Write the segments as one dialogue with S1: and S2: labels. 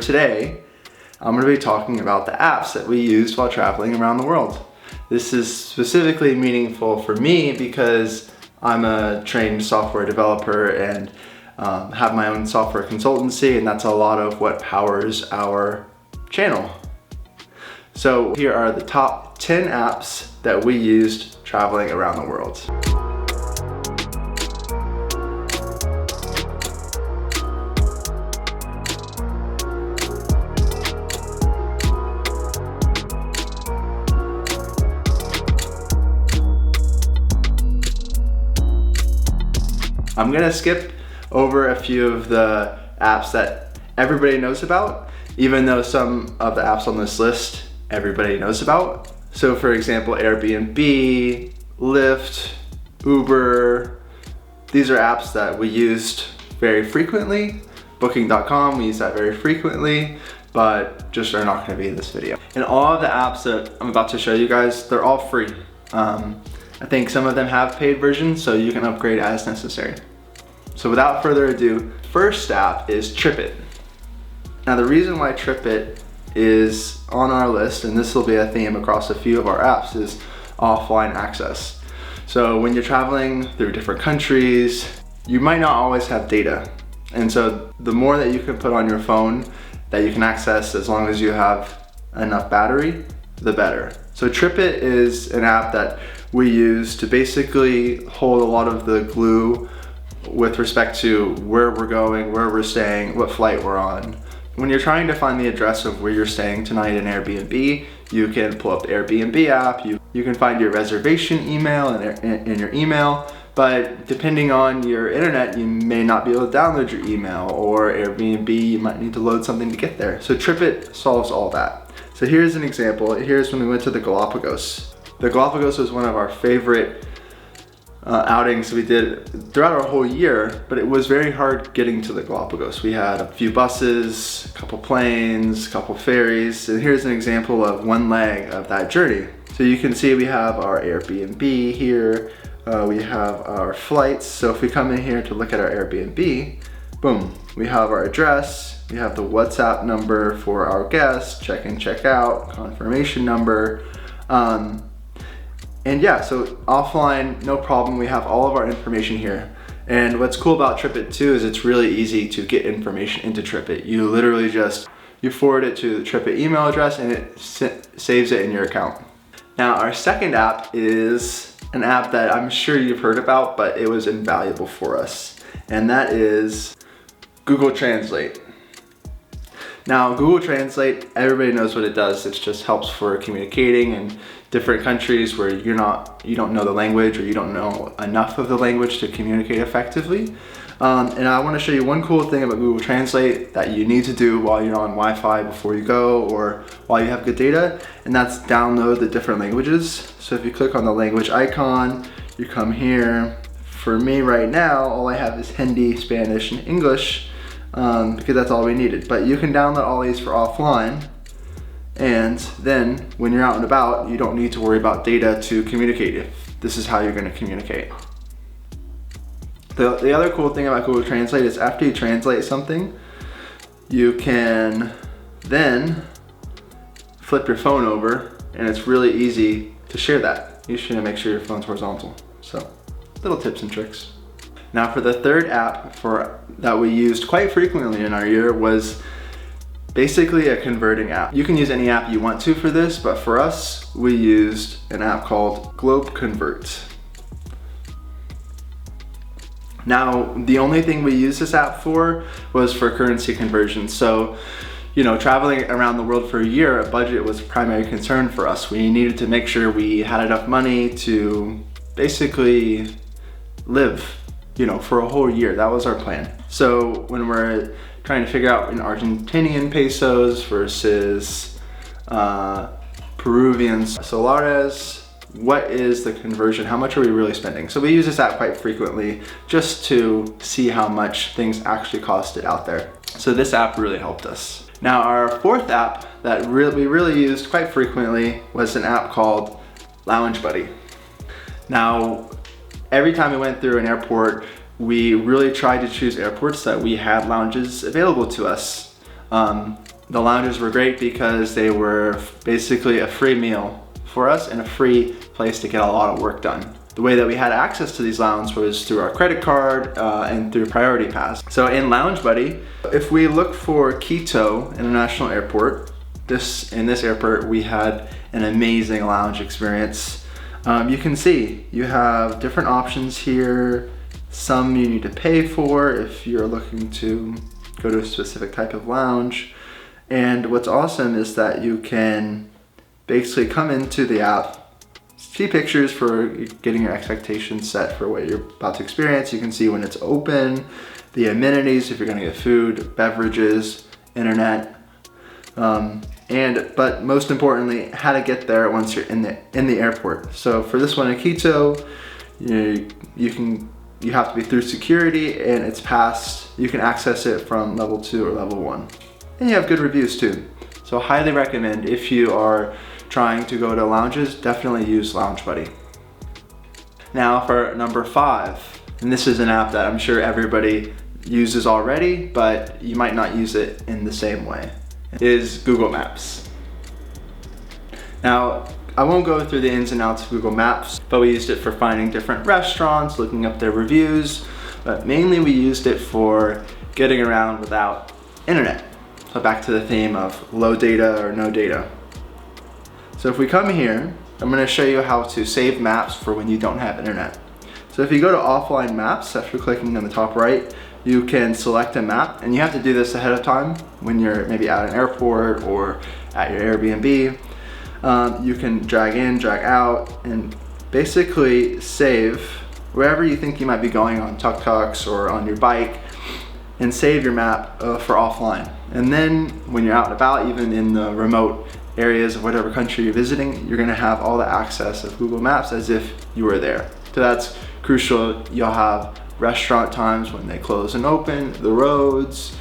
S1: Today, I'm going to be talking about the apps that we used while traveling around the world. This is specifically meaningful for me because I'm a trained software developer and have my own software consultancy, and that's a lot of what powers our channel. So here are the top 10 apps that we used traveling around the world. I'm gonna skip over a few of the apps that everybody knows about, even though some of the apps on this list everybody knows about. So for example, Airbnb, Lyft, Uber, these are apps that we used very frequently. Booking.com, we use that very frequently, but just are not gonna be in this video. And all of the apps that I'm about to show you guys, they're all free. I think some of them have paid versions, so you can upgrade as necessary. So without further ado, first app is Tripit. Now the reason why Tripit is on our list, and this will be a theme across a few of our apps, is offline access. So when you're traveling through different countries, you might not always have data. And so the more that you can put on your phone that you can access as long as you have enough battery, the better. So Tripit is an app that we use to basically hold a lot of the glue with respect to where we're going, where we're staying, what flight we're on. When you're trying to find the address of where you're staying tonight in Airbnb, you can pull up the Airbnb app, you can find your reservation email in your email, but depending on your internet, you may not be able to download your email, or Airbnb, you might need to load something to get there. So Tripit solves all that. So here's an example. Here's when we went to the Galapagos. The Galapagos was one of our favorite outings we did throughout our whole year, but it was very hard getting to the Galapagos. We had a few buses, a couple planes, a couple ferries, and here's an example of one leg of that journey. So you can see we have our Airbnb here, we have our flights. So if we come in here to look at our Airbnb, boom, we have our address, we have the WhatsApp number for our guests, check in, check out, confirmation number. And yeah, so offline, no problem. We have all of our information here. And what's cool about Tripit too is it's really easy to get information into Tripit. You literally you forward it to the Tripit email address and it saves it in your account. Now our second app is an app that I'm sure you've heard about, but it was invaluable for us. And that is Google Translate. Now Google Translate, everybody knows what it does. It just helps for communicating in different countries where you don't know the language, or you don't know enough of the language to communicate effectively. And I want to show you one cool thing about Google Translate that you need to do while you're on Wi-Fi before you go, or while you have good data, and that's download the different languages. So if you click on the language icon, you come here. For me right now, all I have is Hindi, Spanish, and English, because that's all we needed. But you can download all these for offline, and then when you're out and about, you don't need to worry about data to communicate if this is how you're going to communicate. The other cool thing about Google Translate is after you translate something, you can then flip your phone over, and it's really easy to share that. You should make sure your phone's horizontal. So little tips and tricks. Now for the third app that we used quite frequently in our year was basically a converting app. You can use any app you want to for this, but for us, we used an app called Globe Convert. Now, the only thing we used this app for was for currency conversion. So, traveling around the world for a year, a budget was a primary concern for us. We needed to make sure we had enough money to basically live, for a whole year. That was our plan. So when we're trying to figure out in Argentinian pesos versus Peruvian solares, what is the conversion? How much are we really spending? So we use this app quite frequently just to see how much things actually costed out there. So this app really helped us. Now our fourth app that we really used quite frequently was an app called Lounge Buddy. Now, every time we went through an airport, we really tried to choose airports that we had lounges available to us. The lounges were great because they were basically a free meal for us and a free place to get a lot of work done. The way that we had access to these lounges was through our credit card and through Priority Pass. So in Lounge Buddy, if we look for Quito International Airport, in this airport we had an amazing lounge experience. You can see you have different options here. Some you need to pay for if you're looking to go to a specific type of lounge. And what's awesome is that you can basically come into the app, see pictures for getting your expectations set for what you're about to experience. You can see when it's open, the amenities if you're gonna get food, beverages, internet, but most importantly, how to get there once you're in the airport. So for this one in Quito, you have to be through security, and it's passed. You can access it from level 2 or level 1. And you have good reviews too. So highly recommend, if you are trying to go to lounges, definitely use Lounge Buddy. Now for number 5, and this is an app that I'm sure everybody uses already, but you might not use it in the same way, is Google Maps. Now, I won't go through the ins and outs of Google Maps, but we used it for finding different restaurants, looking up their reviews, but mainly we used it for getting around without internet. So back to the theme of low data or no data. So if we come here, I'm gonna show you how to save maps for when you don't have internet. So if you go to offline maps, after clicking on the top right, you can select a map, and you have to do this ahead of time when you're maybe at an airport or at your Airbnb. You can drag in, drag out, and basically save wherever you think you might be going on tuk-tuks or on your bike, and save your map for offline. And then when you're out and about, even in the remote areas of whatever country you're visiting, you're gonna have all the access of Google Maps as if you were there. So that's crucial. You'll have restaurant times when they close and open, the roads,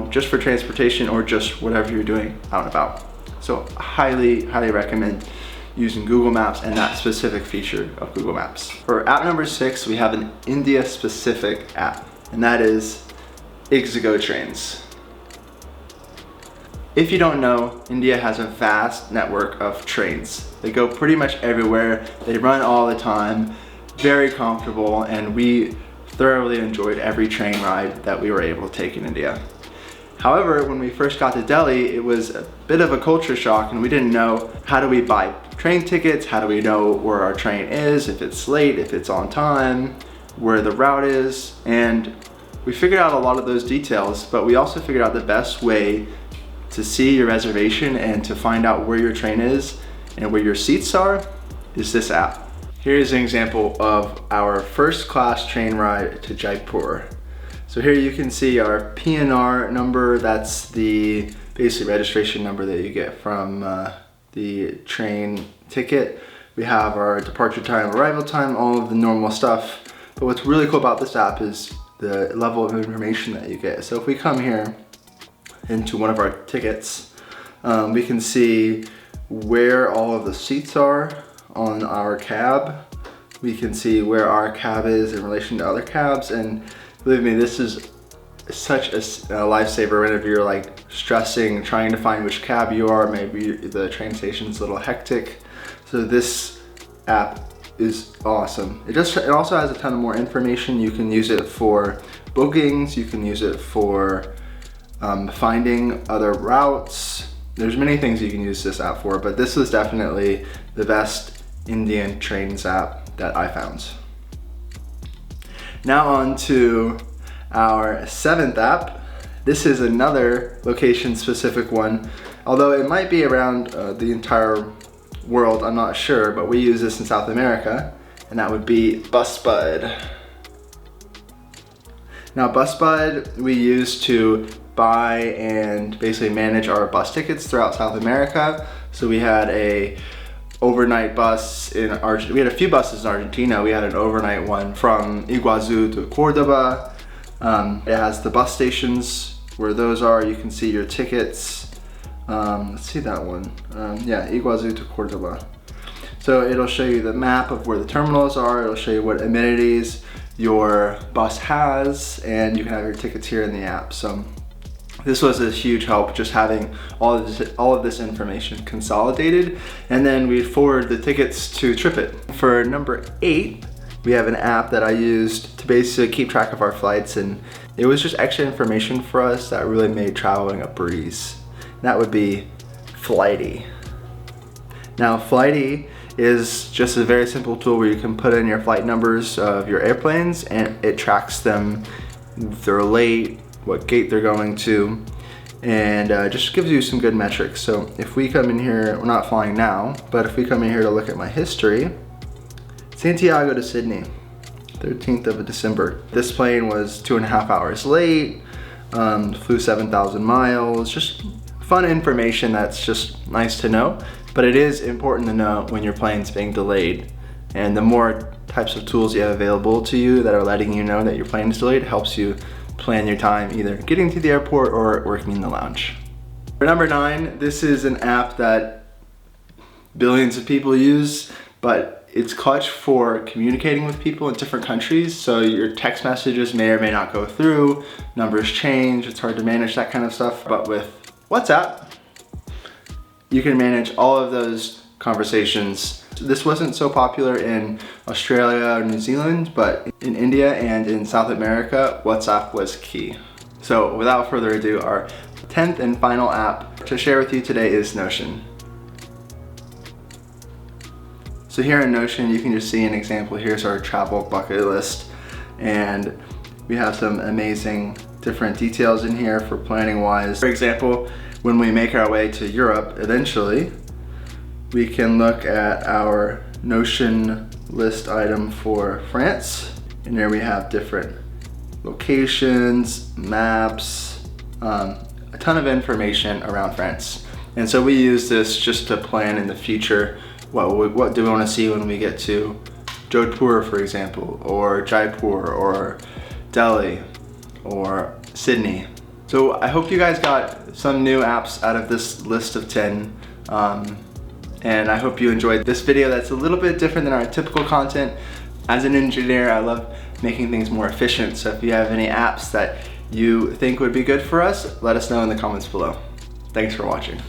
S1: just for transportation or just whatever you're doing out and about. So highly, highly recommend using Google Maps and that specific feature of Google Maps. For app number 6, we have an India specific app, and that is Exago Trains. If you don't know, India has a vast network of trains. They go pretty much everywhere. They run all the time, very comfortable, and we thoroughly enjoyed every train ride that we were able to take in India. However, when we first got to Delhi, it was a bit of a culture shock, and we didn't know, how do we buy train tickets? How do we know where our train is, if it's late, if it's on time, where the route is? And we figured out a lot of those details, but we also figured out the best way to see your reservation and to find out where your train is and where your seats are is this app. Here's an example of our first class train ride to Jaipur. So here you can see our PNR number. That's the basic registration number that you get from the train ticket. We have our departure time, arrival time, all of the normal stuff. But what's really cool about this app is the level of information that you get. So if we come here into one of our tickets, we can see where all of the seats are on our cab. We can see where our cab is in relation to other cabs, and believe me, this is such a lifesaver whenever you're like stressing, trying to find which cab you are. Maybe the train station's a little hectic. So this app is awesome. It also has a ton of more information. You can use it for bookings. You can use it for finding other routes. There's many things you can use this app for, but this is definitely the best Indian trains app that I found. Now on to our 7th app. This is another location specific one, although it might be around the entire world, I'm not sure, but we use this in South America, and that would be BusBud. Now BusBud we use to buy and basically manage our bus tickets throughout South America. So we had a overnight bus in Argentina. We had a few buses in Argentina. We had an overnight one from Iguazu to Cordoba. It has the bus stations where those are. You can see your tickets. Let's see that one. Yeah, Iguazu to Cordoba. So it'll show you the map of where the terminals are. It'll show you what amenities your bus has, and you can have your tickets here in the app. So This was a huge help, just having all of this information consolidated. And then we'd forward the tickets to Tripit. For number 8, we have an app that I used to basically keep track of our flights, and it was just extra information for us that really made traveling a breeze. And that would be Flighty. Now, Flighty is just a very simple tool where you can put in your flight numbers of your airplanes, and it tracks them, if they're late, what gate they're going to, and just gives you some good metrics. So if we come in here, we're not flying now, but if we come in here to look at my history, Santiago to Sydney, 13th of December. This plane was 2.5 hours late, flew 7,000 miles, just fun information that's just nice to know. But it is important to know when your plane's being delayed. And the more types of tools you have available to you that are letting you know that your plane is delayed helps you plan your time either getting to the airport or working in the lounge. For number 9, this is an app that billions of people use, but it's clutch for communicating with people in different countries. So your text messages may or may not go through, numbers change, it's hard to manage that kind of stuff. But with WhatsApp, you can manage all of those conversations. This wasn't so popular in Australia or New Zealand, but in India and in South America, WhatsApp was key. So without further ado, our 10th and final app to share with you today is Notion. So here in Notion, you can just see an example. Here's our travel bucket list, and we have some amazing different details in here for planning wise. For example, when we make our way to Europe eventually, we can look at our Notion list item for France. And there we have different locations, maps, a ton of information around France. And so we use this just to plan in the future. What do we want to see when we get to Jodhpur, for example, or Jaipur, or Delhi, or Sydney. So I hope you guys got some new apps out of this list of 10. And I hope you enjoyed this video that's a little bit different than our typical content. As an engineer, I love making things more efficient. So if you have any apps that you think would be good for us, let us know in the comments below. Thanks for watching.